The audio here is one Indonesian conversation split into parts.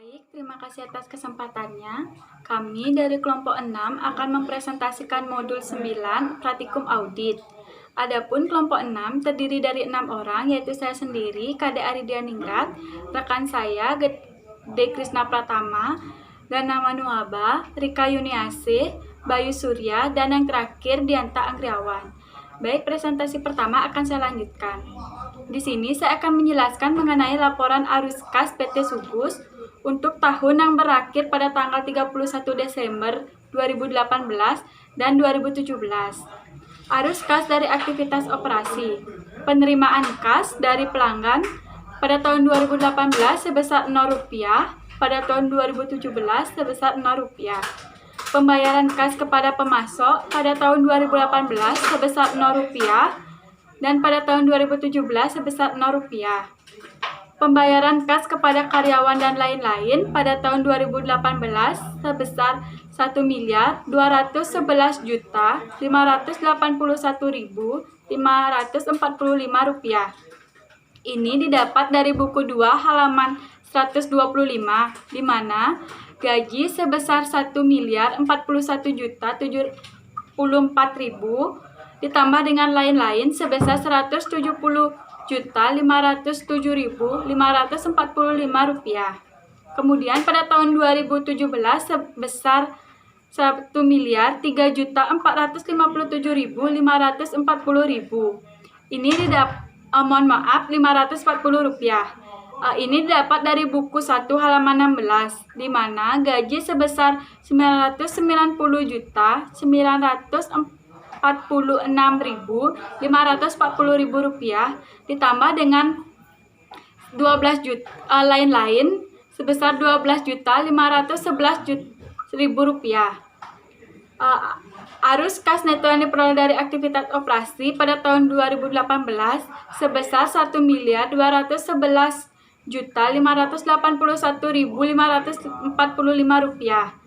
Baik, terima kasih atas kesempatannya. Kami dari kelompok 6 akan mempresentasikan modul 9 Praktikum Audit. Adapun kelompok 6 terdiri dari 6 orang, yaitu saya sendiri, Kade Aridianingrat, rekan saya, Gede Krisna Pratama, Gana Manuaba, Rika Yuniase, Bayu Surya, dan yang terakhir Dianta Anggriawan. Baik, presentasi pertama akan saya lanjutkan. Di sini saya akan menjelaskan mengenai laporan arus kas PT Subus untuk tahun yang berakhir pada tanggal 31 Desember 2018 dan 2017. Arus kas dari aktivitas operasi. Penerimaan kas dari pelanggan pada tahun 2018 sebesar Rp0, pada tahun 2017 sebesar Rp0. Pembayaran kas kepada pemasok pada tahun 2018 sebesar Rp0 dan pada tahun 2017 sebesar Rp0. Pembayaran kas kepada karyawan dan lain-lain pada tahun 2018 sebesar Rp1.211.581.545. Ini didapat dari buku 2 halaman 125, di mana gaji sebesar Rp1.041.074.000 ditambah dengan lain-lain sebesar Rp170.507.545. Kemudian pada tahun 2017 sebesar Rp1.457.540.000. Ini Rp540. Ini didapat dari buku 1 halaman 16, di mana gaji sebesar Rp990.946.540.000 ditambah dengan 12 juta lain-lain sebesar Rp12.511.000. Arus kas neto yang diperoleh dari aktivitas operasi pada tahun 2018 sebesar Rp1.211.581.545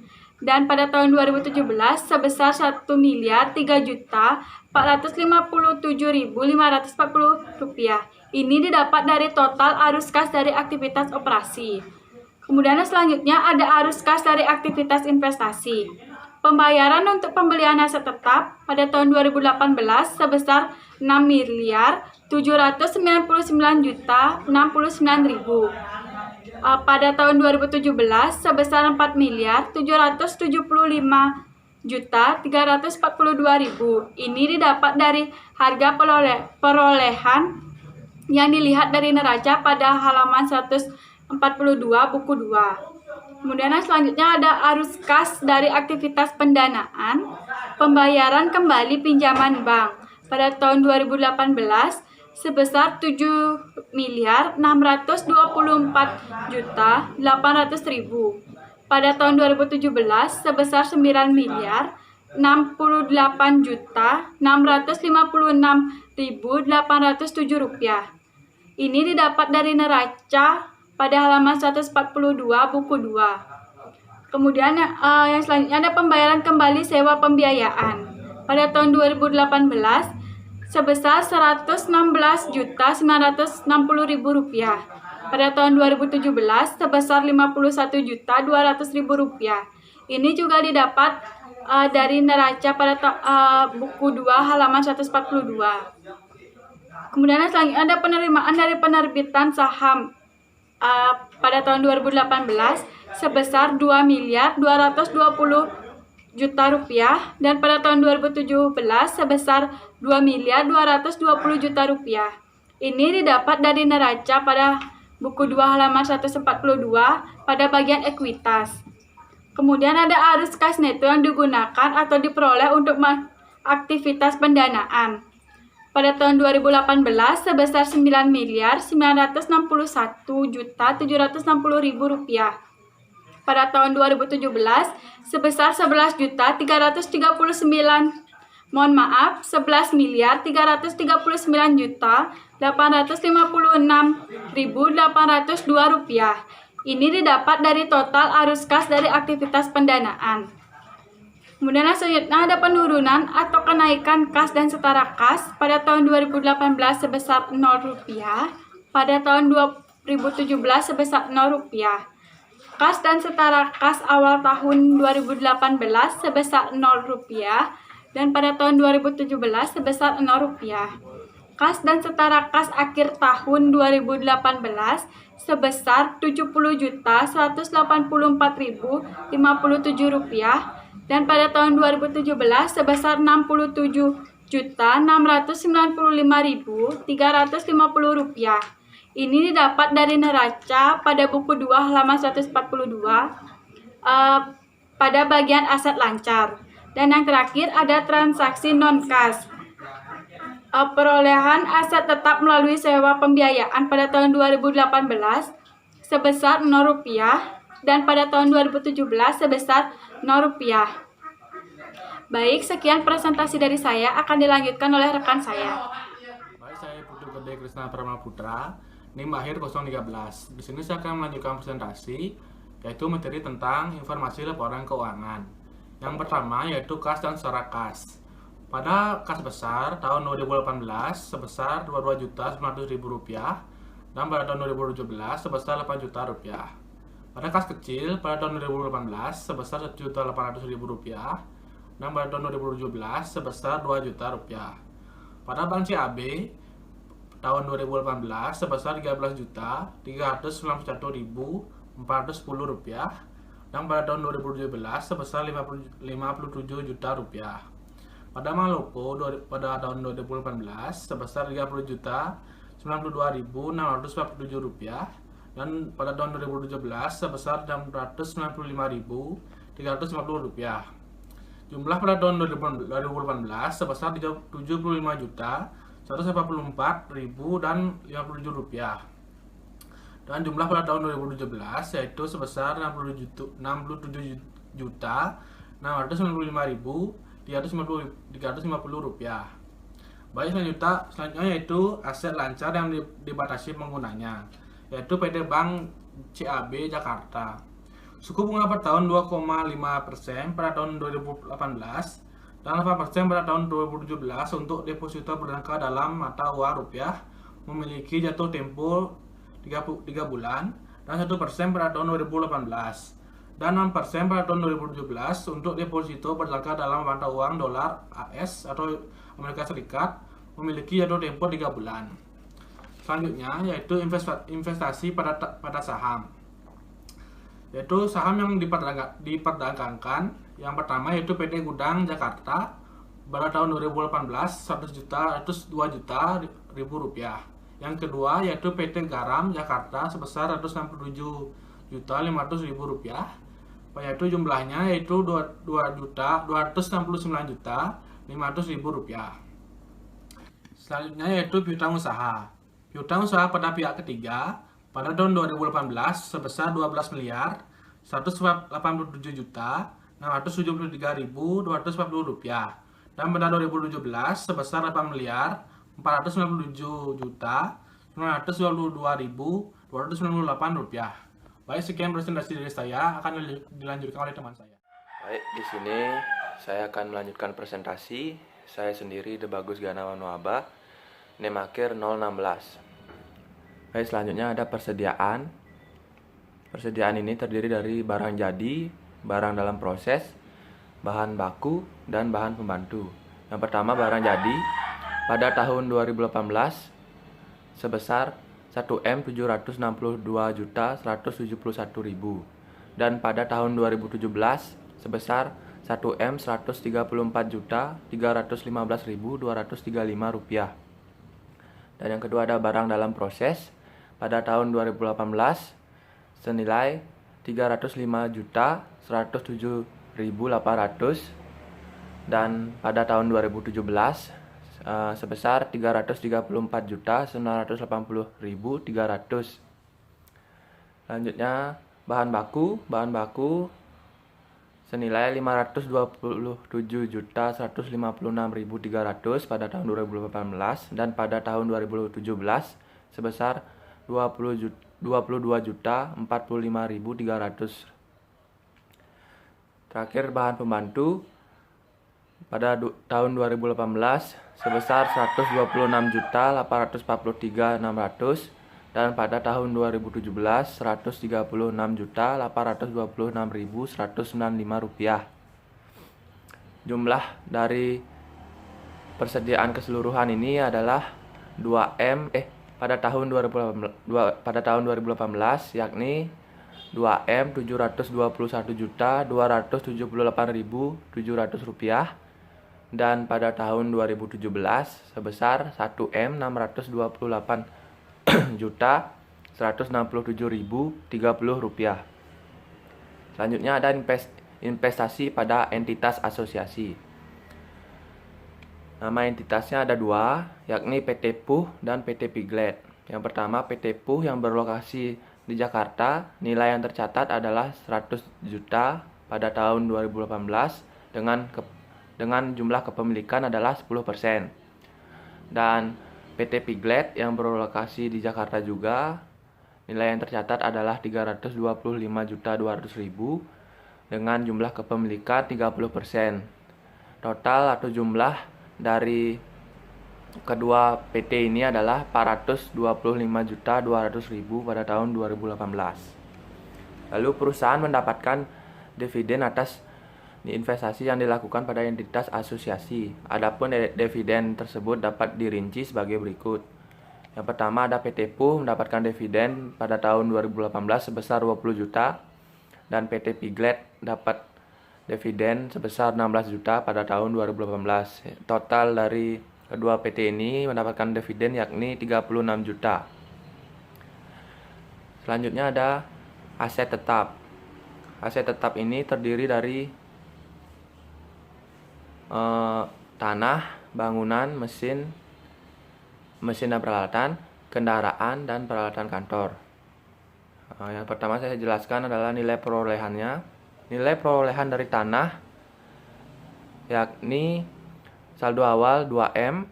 dan pada tahun 2017 sebesar Rp1.347.540. Ini didapat dari total arus kas dari aktivitas operasi. Kemudian selanjutnya ada arus kas dari aktivitas investasi. Pembayaran untuk pembelian aset tetap pada tahun 2018 sebesar Rp6.799.069.000. Pada tahun 2017 sebesar Rp4.775.342.000. Ini didapat dari harga perolehan yang dilihat dari neraca pada halaman 142 buku 2. Kemudian selanjutnya ada arus kas dari aktivitas pendanaan, pembayaran kembali pinjaman bank pada tahun 2018 sebesar Rp7.624.800.000. Pada tahun 2017 sebesar Rp9.658.656.807. Ini didapat dari neraca pada halaman 142 buku 2. Kemudian yang selanjutnya ada pembayaran kembali sewa pembiayaan. Pada tahun 2018 sebesar Rp116.960.000. Pada tahun 2017 sebesar Rp51.200.000. Ini juga didapat dari neraca pada buku 2 halaman 142. Kemudian selanjutnya ada penerimaan dari penerbitan saham pada tahun 2018 sebesar Rp2.220.000.000 dan pada tahun 2017 sebesar Rp2.220.000.000. Ini didapat dari neraca pada buku 2 halaman 142 pada bagian ekuitas. Kemudian ada arus kas neto yang digunakan atau diperoleh untuk aktivitas pendanaan. Pada tahun 2018 sebesar Rp9.961.760.000. Pada tahun 2017 sebesar Rp11.339.852.802. Ini didapat dari total arus kas dari aktivitas pendanaan. Kemudian selanjutnya ada penurunan atau kenaikan kas dan setara kas pada tahun 2018 sebesar Rp0, pada tahun 2017 sebesar Rp0. Kas dan setara kas awal tahun 2018 sebesar Rp0 dan pada tahun 2017 sebesar Rp0. Kas dan setara kas akhir tahun 2018 sebesar Rp70.184.057 dan pada tahun 2017 sebesar Rp67.695.350. Ini didapat dari neraca pada buku 2 halaman 142 pada bagian aset lancar. Dan yang terakhir ada transaksi non-kas. Perolehan aset tetap melalui sewa pembiayaan pada tahun 2018 sebesar Rp0 dan pada tahun 2017 sebesar Rp0. Baik, sekian presentasi dari saya, akan dilanjutkan oleh rekan saya. Baik, saya Putu Gede Krisna Putra, NIM akhir 013. Di sini saya akan melanjutkan presentasi, yaitu materi tentang informasi laporan keuangan. Yang pertama yaitu kas dan setara kas. Pada kas besar tahun 2018 sebesar Rp22.900.000 dan pada tahun 2017 sebesar Rp8 juta. Pada kas kecil pada tahun 2018 sebesar Rp1.800.000 dan pada tahun 2017 sebesar Rp2 juta. Pada bank CAB tahun 2018 sebesar Rp13.391.410 dan pada tahun 2017 sebesar Rp57 juta. Pada Maluku pada tahun 2018 sebesar Rp30.092.647 dan pada tahun 2017 sebesar Rp695.350. Jumlah pada tahun 2018 sebesar Rp75.184.000 dan Rp57. Dan jumlah pada tahun 2017 yaitu sebesar Rp67.695.350. Baik, selanjutnya yaitu aset lancar yang dibatasi penggunanya, yaitu PT Bank CAB Jakarta. Suku bunga per tahun 2,5% pada tahun 2018 dan 8% pada tahun 2017 untuk deposito berjangka dalam mata uang rupiah memiliki jatuh tempo 3 bulan dan 1% pada tahun 2018 dan 6% pada tahun 2017 untuk deposito berjangka dalam mata uang dolar AS atau Amerika Serikat memiliki jatuh tempo 3 bulan. Selanjutnya yaitu investasi pada saham, yaitu saham yang diperdagangkan. Yang pertama yaitu PT Gudang Jakarta pada tahun 2018 Rp100.200.000. Yang kedua yaitu PT Garam Jakarta sebesar Rp167.500.000, yaitu jumlahnya yaitu Rp269.500.000. Selanjutnya yaitu piutang usaha. Piutang usaha pada pihak ketiga pada tahun 2018 sebesar Rp12.047.673.240 dan pada 2017 sebesar Rp8.922.298. Baik, sekian presentasi dari saya, akan dilanjutkan oleh teman saya. Baik, di sini saya akan melanjutkan presentasi. Saya sendiri Debagus Ganawan Waba, NIM akhir 016. Baik, selanjutnya ada persediaan. Persediaan ini terdiri dari barang jadi, barang dalam proses, bahan baku, dan bahan pembantu. Yang pertama barang jadi. Pada tahun 2018 sebesar Rp1.762.171.000 dan pada tahun 2017 sebesar Rp1.134.315.235. Dan yang kedua ada barang dalam proses. Pada tahun 2018 senilai Rp305.107.800 dan pada tahun 2017 sebesar Rp334.980.300. Selanjutnya bahan baku senilai Rp527.156.300 pada tahun 2018 dan pada tahun 2017 sebesar Rp22.045.300. Terakhir bahan pembantu pada tahun 2018 sebesar Rp126.843.600 dan pada tahun 2017 Rp136.826.195 rupiah. Jumlah dari persediaan keseluruhan ini adalah 2M pada tahun 2018 yakni 2M721.278.700 rupiah, dan pada tahun 2017 sebesar 1M628.167.030 rupiah. Selanjutnya ada investasi pada entitas asosiasi. Nama entitasnya ada dua, yakni PT Puh dan PT Piglet. Yang pertama PT Puh yang berlokasi di Jakarta, nilai yang tercatat adalah 100 juta pada tahun 2018 dengan jumlah kepemilikan adalah 10%. Dan PT Piglet yang berlokasi di Jakarta juga, nilai yang tercatat adalah 325.200.000 dengan jumlah kepemilikan 30%. Total atau jumlah dari kedua PT ini adalah 425.200.000 pada tahun 2018. Lalu perusahaan mendapatkan dividen atas investasi yang dilakukan pada entitas asosiasi. Adapun dividen tersebut dapat dirinci sebagai berikut. Yang pertama ada PT Puh mendapatkan dividen pada tahun 2018 sebesar 20 juta dan PT Piglet dapat dividen sebesar 16 juta pada tahun 2018. Total dari kedua PT ini mendapatkan dividen yakni 36 juta. Selanjutnya ada aset tetap. Aset tetap ini terdiri dari tanah, bangunan, mesin dan peralatan, kendaraan, dan peralatan kantor. Yang pertama saya jelaskan adalah nilai perolehannya. Nilai perolehan dari tanah yakni saldo awal 2M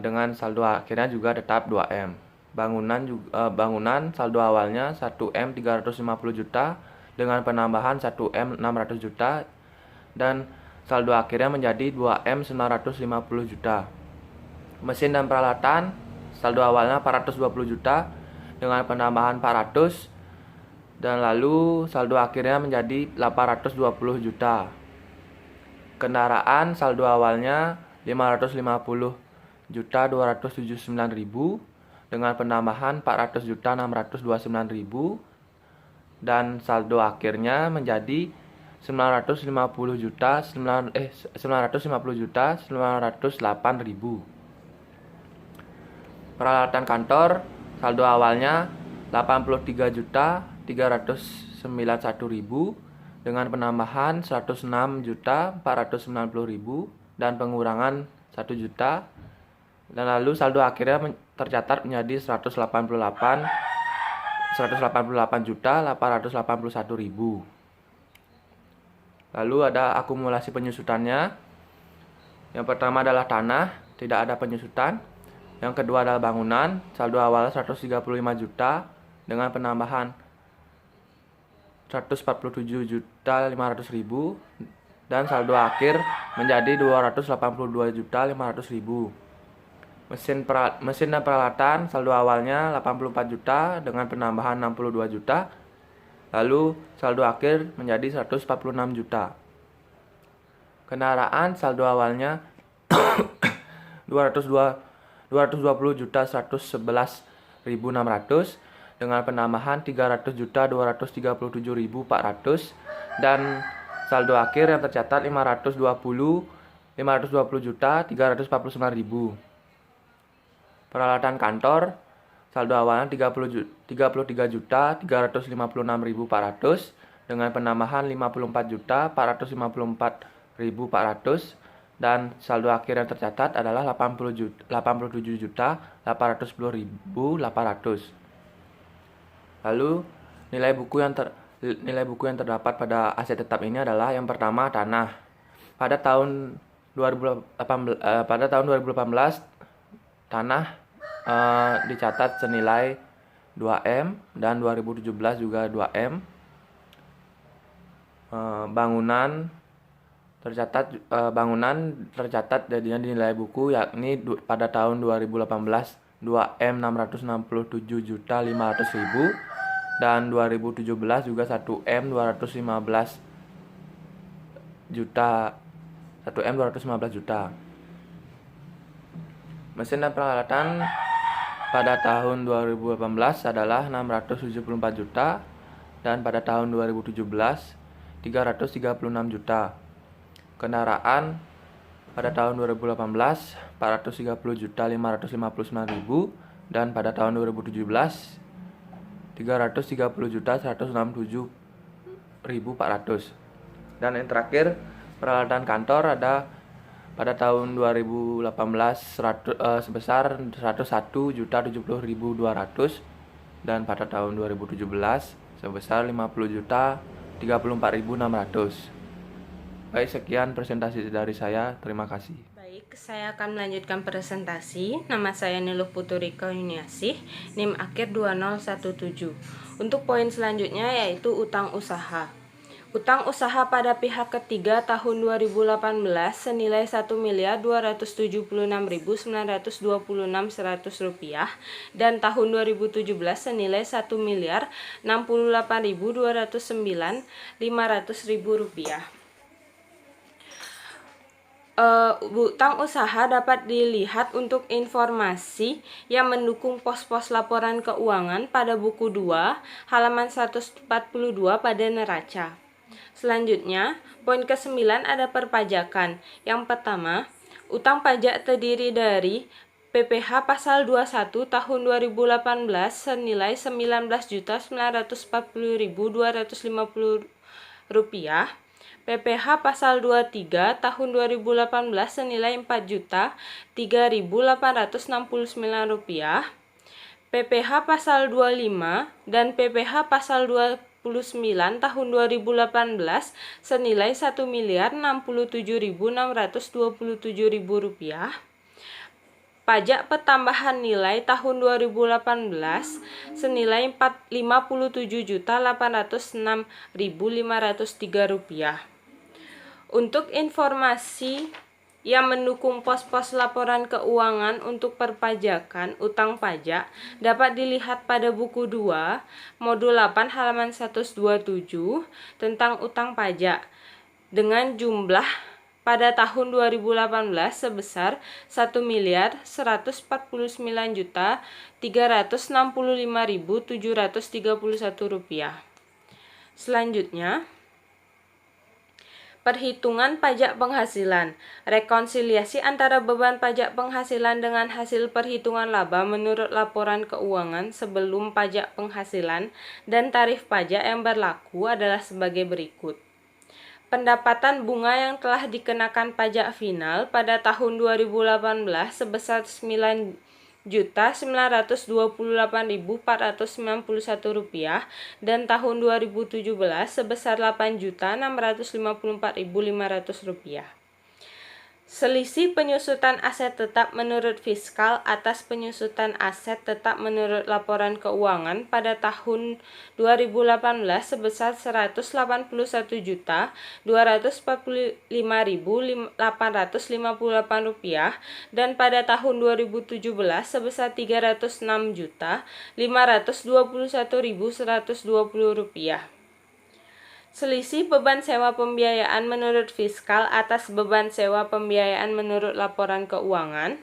dengan saldo akhirnya juga tetap 2M. Bangunan saldo awalnya 1M 350 juta dengan penambahan 1M 600 juta dan saldo akhirnya menjadi 2M 950 juta. Mesin dan peralatan saldo awalnya 420 juta dengan penambahan 400 dan lalu saldo akhirnya menjadi 820 juta. Kendaraan saldo awalnya 550 juta 279.000 dengan penambahan 400 juta 629.000 dan saldo akhirnya menjadi 950 juta 908.000. Peralatan kantor saldo awalnya 83 juta 391.000 dengan penambahan 106 juta 490.000 dan pengurangan 1 juta, dan lalu saldo akhirnya tercatat menjadi 188 juta 881.000. Lalu ada akumulasi penyusutannya. Yang pertama adalah tanah, tidak ada penyusutan. Yang kedua adalah bangunan, saldo awal 135 juta dengan penambahan 147 juta 500.000 dan saldo akhir menjadi 282 juta 500.000. Mesin dan peralatan saldo awalnya 84 juta dengan penambahan 62 juta. Lalu saldo akhir menjadi 146 juta. Kendaraan saldo awalnya 220 juta 111.600 dengan penambahan 300 juta 237.400 dan saldo akhir yang tercatat 520 juta 349.000. Peralatan kantor saldo awalnya 33 juta 356.400 dengan penambahan 54 juta 454.400 dan saldo akhir yang tercatat adalah 87 juta 810.800. Lalu nilai buku yang terdapat pada aset tetap ini adalah yang pertama tanah. Pada tahun 2018 tanah dicatat senilai 2M dan 2017 juga 2M. Bangunan tercatat jadinya nilai buku yakni pada tahun 2018 2M667.500.000 dan 2017 juga 1M215 juta. Mesin dan peralatan pada tahun 2018 adalah 674 juta dan pada tahun 2017 336 juta. Kendaraan pada tahun 2018 430.559.000 dan pada tahun 2017 330.167.400. Dan yang terakhir, peralatan kantor ada pada tahun 2018 sebesar 101.070.200 dan pada tahun 2017 sebesar 50.034.600. Baik, sekian presentasi dari saya. Terima kasih. Baik, saya akan melanjutkan presentasi. Nama saya Niluh Puturika Yuniasih, NIM akhir 2017. Untuk poin selanjutnya yaitu utang usaha. Utang usaha pada pihak ketiga tahun 2018 senilai Rp1.276.926.100 dan tahun 2017 senilai Rp1.068.209.500.000. Utang usaha dapat dilihat untuk informasi yang mendukung pos-pos laporan keuangan pada buku 2 halaman 142 pada neraca. Selanjutnya, poin ke-9 ada perpajakan. Yang pertama, utang pajak terdiri dari PPh pasal 21 tahun 2018 senilai Rp19.940.250, PPh pasal 23 tahun 2018 senilai Rp4.003.869, PPh pasal 25 dan PPh pasal 29 tahun 2018 senilai Rp1.067.627.000, pajak pertambahan nilai tahun 2018 senilai Rp57.806.503. Untuk informasi yang mendukung pos-pos laporan keuangan untuk perpajakan utang pajak dapat dilihat pada buku 2 modul 8 halaman 127 tentang utang pajak dengan jumlah pada tahun 2018 sebesar Rp1.449.365.731. Selanjutnya, perhitungan pajak penghasilan. Rekonsiliasi antara beban pajak penghasilan dengan hasil perhitungan laba menurut laporan keuangan sebelum pajak penghasilan dan tarif pajak yang berlaku adalah sebagai berikut. Pendapatan bunga yang telah dikenakan pajak final pada tahun 2018 sebesar Rp9.928.491 dan tahun 2017 sebesar Rp8.654.500. Selisih penyusutan aset tetap menurut fiskal atas penyusutan aset tetap menurut laporan keuangan pada tahun 2018 sebesar Rp1.841.245.858 dan pada tahun 2017 sebesar Rp306.521.120. Selisih beban sewa pembiayaan menurut fiskal atas beban sewa pembiayaan menurut laporan keuangan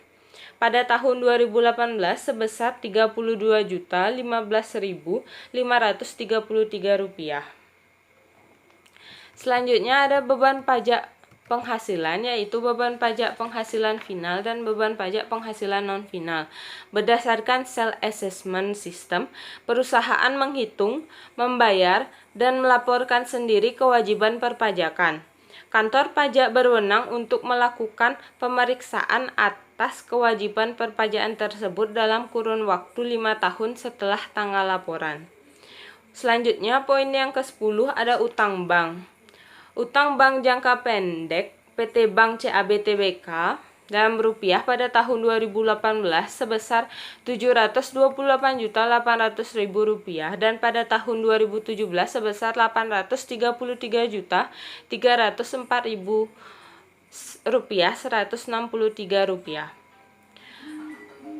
pada tahun 2018 sebesar Rp32.015.533. Selanjutnya ada beban pajak penghasilan, yaitu beban pajak penghasilan final dan beban pajak penghasilan non-final. Berdasarkan self-assessment system, perusahaan menghitung, membayar, dan melaporkan sendiri kewajiban perpajakan. Kantor pajak berwenang untuk melakukan pemeriksaan atas kewajiban perpajakan tersebut dalam kurun waktu 5 tahun setelah tanggal laporan. Selanjutnya, poin yang ke-10 ada utang bank. Utang bank jangka pendek PT Bank CAB Tbk dalam rupiah pada tahun 2018 sebesar Rp728.800.000 dan pada tahun 2017 sebesar Rp833.304.163.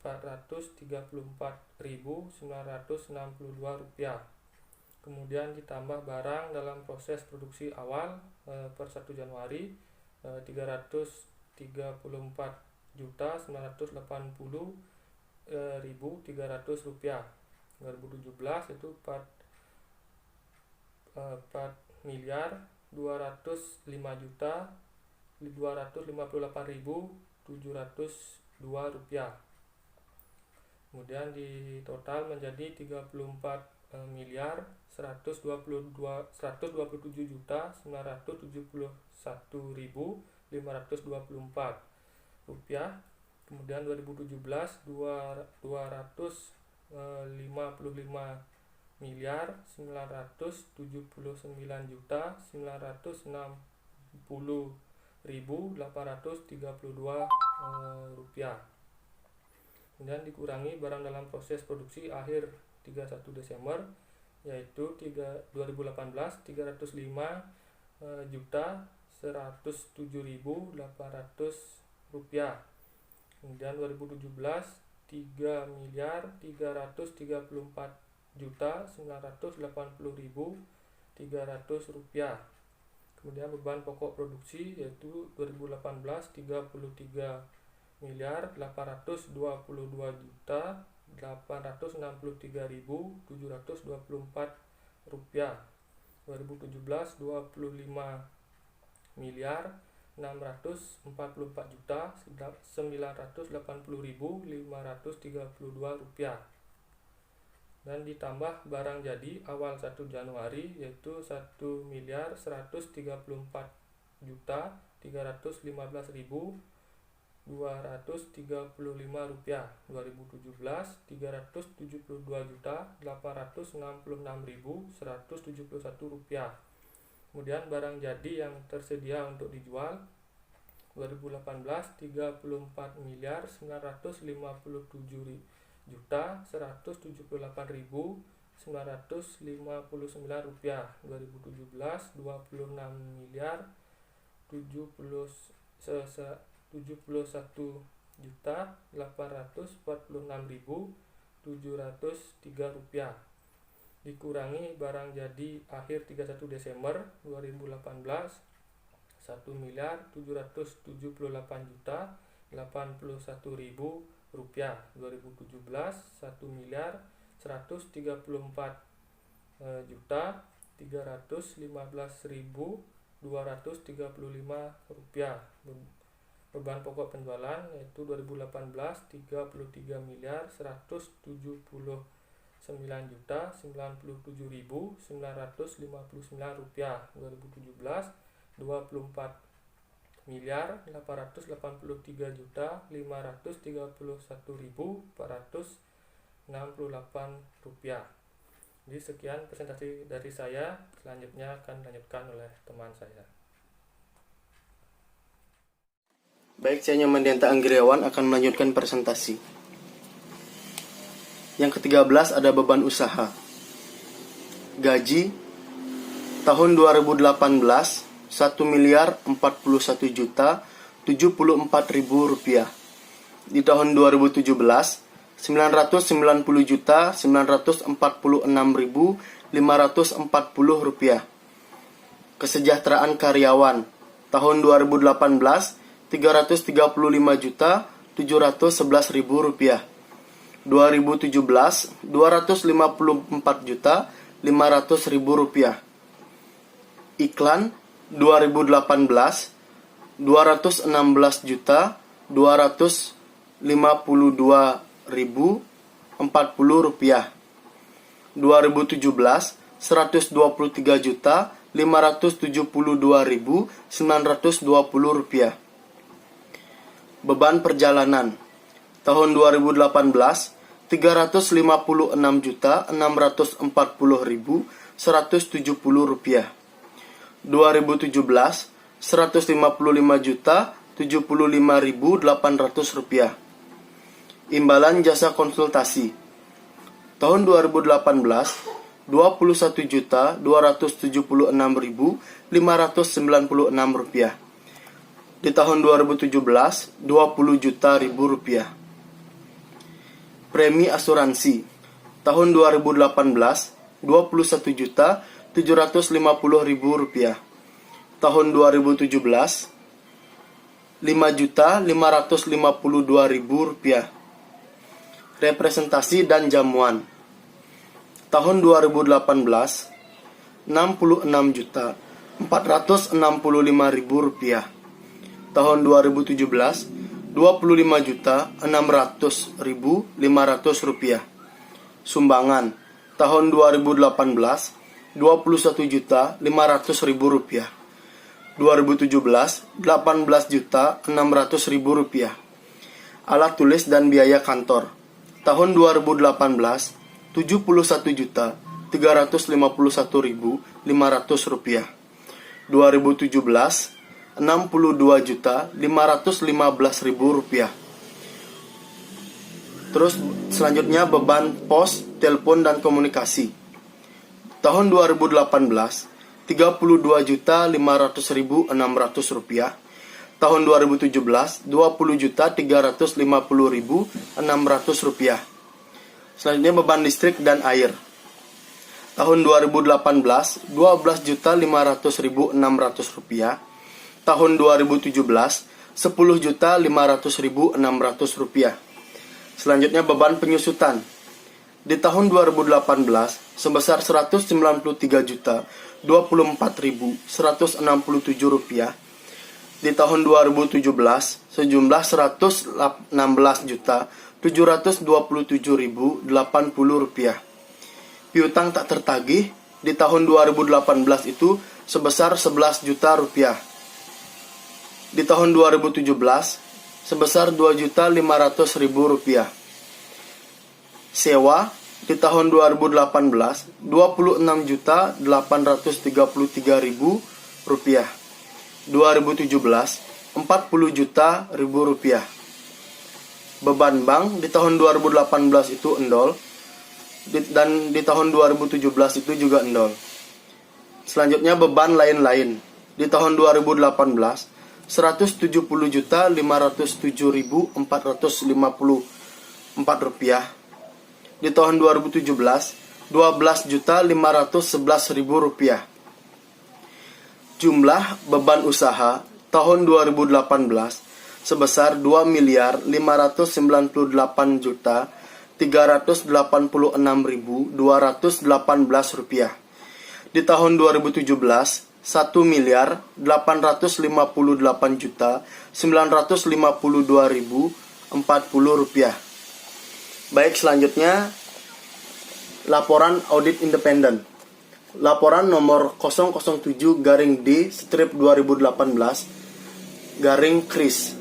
Rp434.962. Kemudian ditambah barang dalam proses produksi awal per 1 Januari Rp334.980.300. 2017 itu 4.255.258.702 Kemudian di total menjadi 34.127.971.524 rupiah. Kemudian 2017 255.960.960.832 rupiah. Kemudian dikurangi barang dalam proses produksi akhir 31 Desember yaitu 2018 305.107.800 rupiah. Kemudian 2017 3.334.980.300 rupiah. Kemudian beban pokok produksi yaitu 2018 33.862.863.724 rupiah. 2017 25.644.980.532 rupiah. Dan ditambah barang jadi awal 1 Januari yaitu 1.134.315.235 rupiah. 2017 372.866.171 rupiah. Kemudian barang jadi yang tersedia untuk dijual 2018 34.957.178.959 rupiah. 2017 26.071.846.703 rupiah. Dikurangi barang jadi akhir 31 Desember 2018 1.778.081.000 rupiah. 2017 1.134.315.235 rupiah. Beban pokok penjualan yaitu 2018 33.199.097.959 rupiah. 2017 24.433.531.468 rupiah. Jadi sekian presentasi dari saya. Selanjutnya akan dilanjutkan oleh teman saya. Baik, saya Nyoman Dianta Anggriawan akan melanjutkan presentasi. Yang ke-13 ada beban usaha. Gaji tahun 2018 1.041.074.000 rupiah. Di tahun 2017 990.946.540 rupiah. Kesejahteraan karyawan tahun 2018 335.711.000 rupiah. 2017 254.500.000 rupiah. Iklan 2018 216.252.040 rupiah. 2017 123.572.920 rupiah. Beban perjalanan tahun 2018 356.640.170 rupiah. 2017 155.075.800 rupiah. Imbalan jasa konsultasi tahun 2018 21.276.596 rupiah. Di tahun 2017 20 juta ribu rupiah. Premi asuransi tahun 2018 Rp21.750.000. Tahun 2017 Rp5.552.000. Representasi dan jamuan tahun 2018 Rp66.465.000. Tahun 2017 Rp25.600.500. Sumbangan tahun 2018 Rp21.500.000. 2017 Rp18.600.000. Alat tulis dan biaya kantor tahun 2018 Rp71.351.500. 2017 Rp62.515.000. Terus selanjutnya beban pos, telepon dan komunikasi. Tahun 2018 Rp32.500.600. Tahun 2017 Rp20.350.600. Selanjutnya beban listrik dan air. Tahun 2018 Rp12.500.600. Tahun 2017 Rp10.500.600. Selanjutnya beban penyusutan. Di tahun 2018 sebesar Rp192.024.167. Di tahun 2017 sejumlah Rp116.727.080. Piutang tak tertagih di tahun 2018 itu sebesar Rp11 juta. Di tahun 2017 sebesar Rp2.500.000. Sewa di tahun 2018 Rp26.833.000. 2017 Rp40 juta. Beban bank di tahun 2018 itu endol, dan di tahun 2017 itu juga endol. Selanjutnya beban lain-lain di tahun 2018 Rp170.507.454. Di tahun 2017 Rp12.511.000. Jumlah beban usaha tahun 2018 sebesar Rp2.589.386.218. Di tahun 2017 Rp1.858.952.040. Baik, selanjutnya laporan audit independen. Laporan nomor 007-D/2018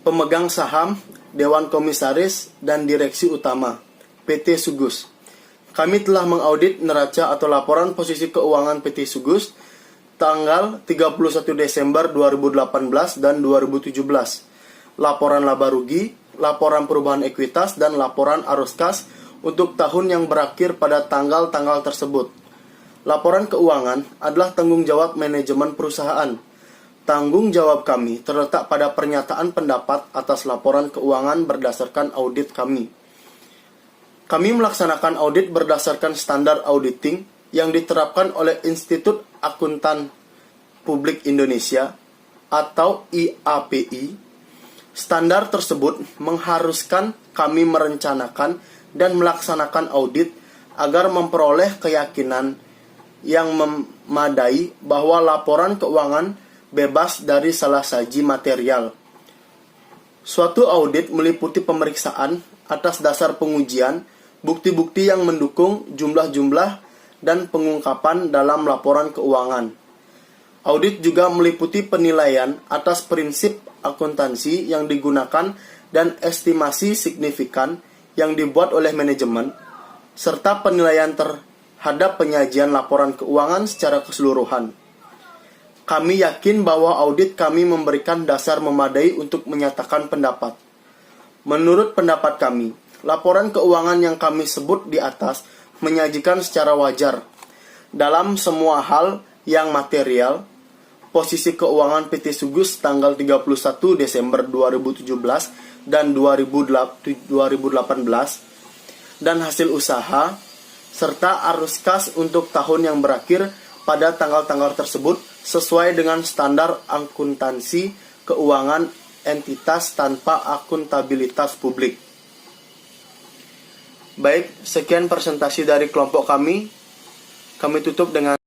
Pemegang saham, Dewan Komisaris, dan Direksi Utama PT Sugus. Kami telah mengaudit neraca atau laporan posisi keuangan PT Sugus tanggal 31 Desember 2018 dan 2017. Laporan laba rugi, laporan perubahan ekuitas, dan laporan arus kas untuk tahun yang berakhir pada tanggal-tanggal tersebut. Laporan keuangan adalah tanggung jawab manajemen perusahaan. Tanggung jawab kami terletak pada pernyataan pendapat atas laporan keuangan berdasarkan audit kami. Kami melaksanakan audit berdasarkan standar auditing yang diterapkan oleh Institut Akuntan Publik Indonesia atau IAPI. Standar tersebut mengharuskan kami merencanakan dan melaksanakan audit agar memperoleh keyakinan yang memadai bahwa laporan keuangan bebas dari salah saji material. Suatu audit meliputi pemeriksaan atas dasar pengujian, bukti-bukti yang mendukung jumlah-jumlah dan pengungkapan dalam laporan keuangan. Audit juga meliputi penilaian atas prinsip akuntansi yang digunakan dan estimasi signifikan yang dibuat oleh manajemen, serta penilaian terhadap penyajian laporan keuangan secara keseluruhan. Kami yakin bahwa audit kami memberikan dasar memadai untuk menyatakan pendapat. Menurut pendapat kami, laporan keuangan yang kami sebut di atas menyajikan secara wajar dalam semua hal yang material. Posisi keuangan PT Sugus tanggal 31 Desember 2017 dan 2018 dan hasil usaha serta arus kas untuk tahun yang berakhir pada tanggal-tanggal tersebut sesuai dengan standar akuntansi keuangan entitas tanpa akuntabilitas publik. Baik, sekian presentasi dari kelompok kami. Kami tutup dengan